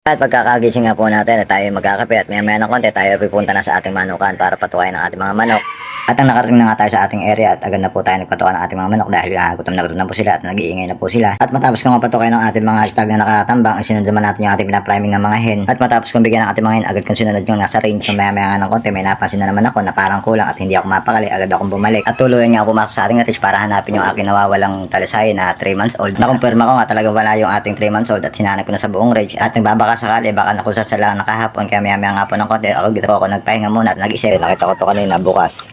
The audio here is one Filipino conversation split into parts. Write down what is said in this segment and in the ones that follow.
At pagkakagising nga po natin at tayo magkakape at maya ng konti tayo pupunta na sa ating manukan para patukayin ang ating mga manok. At ang nakarating na nga tayo sa ating area at agad na po tayo nagpatuka ng ating mga manok dahil gutom na po sila at nag-iingay na po sila. At matapos kong mapatukayin ng ating mga stag na nakatambang, isinunod naman natin yung ating pinapriming ng mga hen. At matapos kong bigyan ng ating mga hen, agad kong sinunod yung nasa range. So maya nga ng konti, may napansin na naman ako na parang kulang at hindi ako mapakali, agad akong bumalik. At tuluyan nga ako pumasok sa ating range para hanapin yung aking nawawalang talisay na 3 months old. Nakumpirma ko nga talagang wala yung ating 3 months old at hinanap ko na sa buong range. At nagbabaka sakali, baka nakusa sa lang nakahapon, kaya maya nga po ng konti, ako dito ako nagpahinga muna at nag-isip. Nakita ko to kanina bukas.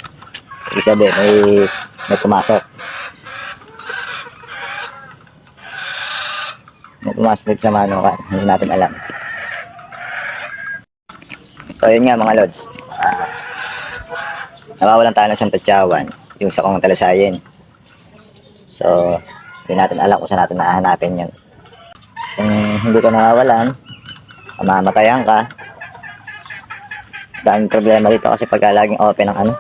Ibig sabihin, may pumasok. May pumasok dito sa manukan. Hindi natin alam. So, yun nga mga lods. Nawawalan tayo ng isang tatyawan. Yung sa kong talasayin. So, hindi natin alam kung saan natin nahanapin yun. Kung hindi ka nawawalan, mamatayan ka. Daming problema dito kasi pagka laging open ang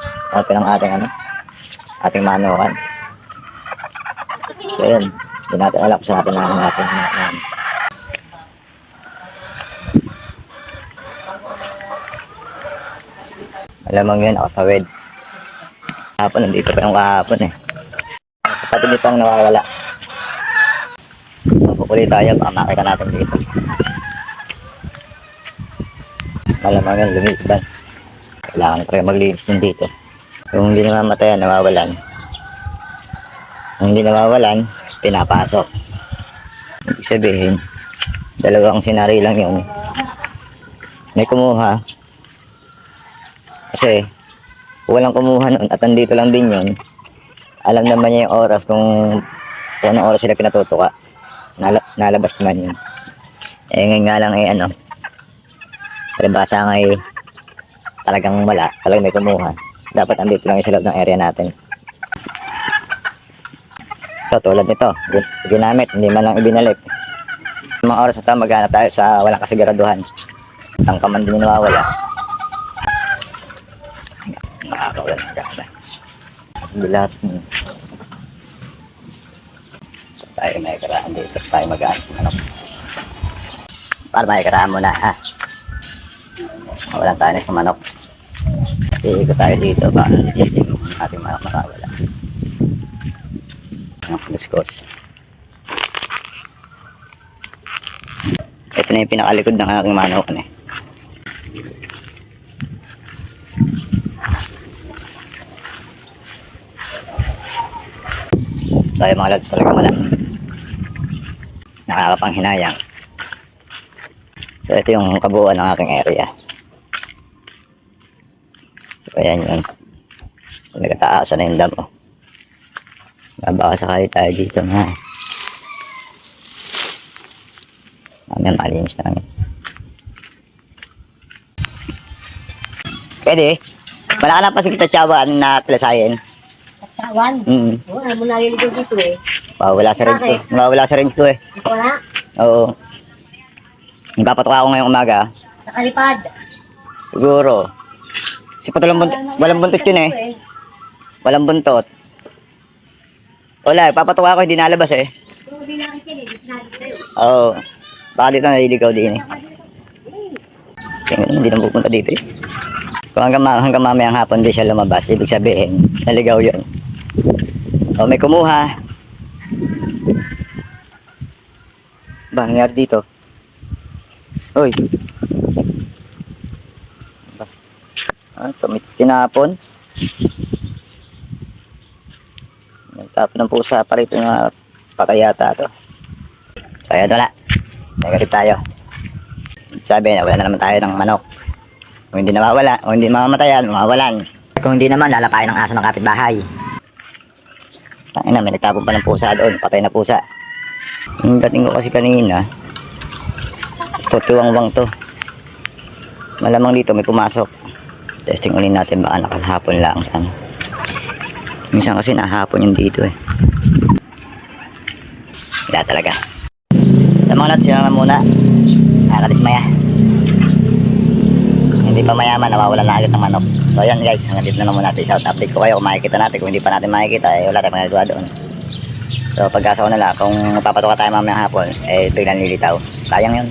ating manukan. So yun, hindi natin alam kung saan natin nahanapin. Alamang yun, nakatawid. Kahapon, nandito pa yung kahapon eh. Pati dito ang nawawala. So pupuli tayo, baka makita natin dito. Malamang yun, lumisban. Kailangan tayo maglinis din dito. Kung hindi namamatayan, nawawalan. Kung hindi nawawalan, pinapasok. Ibig sabihin, dalawang senaryo lang yun. May kumuha. Kasi, walang kumuha nun at andito lang din yun. Alam naman niya yung oras kung anong oras sila pinatutuka. Nalabas naman yun. Eh ngayon nga lang palibasa nga talagang wala, talagang may kumuha. Dapat andito lang yung sa loob ng area natin. Ito, tulad nito, ginamit, hindi man lang ibinalik. Mga oras na ito, maghanap tayo sa walang kasiguraduhan. Tangkaman din yung nawawala. Nakakawala na ganda. Bilat. Tayo may karaan dito, tayo mag-aanap. Para may karaan muna, ha? Walang tayo na sa manok. Iikot tayo dito ba yung ating manok makawala. Ang kuskos. Ito na yung pinakalikod ng aking manok So yung mga lods talaga wala. Nakakapanghinayang. So ito yung kabuuan ng aking area. So ayan yun. Nagkataasan na yung damo. Baka sakali tayo dito nga. Mamaya malinis na kami. Pwede. Wala ka na pa sigit tsawan na talasayin. Tsawan? Oo, mo naliligaw dito eh. Wala sa range ko. Wala sa range ko eh. Wala? Oo. Ipapatuka ako ngayong umaga. Nakalipad. Siguro. Si Patulang walang buntot yun eh. Walang buntot. Wala, ipapatuka ako, hindi nalabas eh. Hindi nakikinig, sinabi sa'yo. Oo. Baka dito naliligaw din eh. Hindi na pupunta dito eh. Kung hanggang mamayang hapon di siya lumabas, ibig sabihin, naligaw yun. O may kumuha. Ba, nangyari dito? Uy. Ito, may tinapon. Nagtapon ng pusa pa rito na patay yata ito. So ayan, wala. Negative tayo. Sabi na wala na naman tayo ng manok. Kung hindi nawawala, kung hindi mamamatayan, mawawalan. Kung hindi naman, lalapain ng aso ng kapitbahay. Tangina, may nagtapon pa ng pusa doon, patay na pusa. Yung dating ko kasi kanina, tutuwang-wang to. Malamang dito may pumasok. Testing ulit natin baka nakahapon lang saan. Minsan kasi nahapon yung dito eh. Wala talaga. Sa mga lods, yun lang muna. Nakakadismaya. Hindi pa mayaman, nawawalan na agad ng manok. So ayan guys, hanggang dito na lang muna natin. Shout update ko kayo kung makikita natin. Kung hindi pa natin makikita, eh wala tayong magagawa doon. So pagkasa ko na lang, kung mapapatuka tayo mamayang hapon, eh biglang lilitaw. Sayang yun.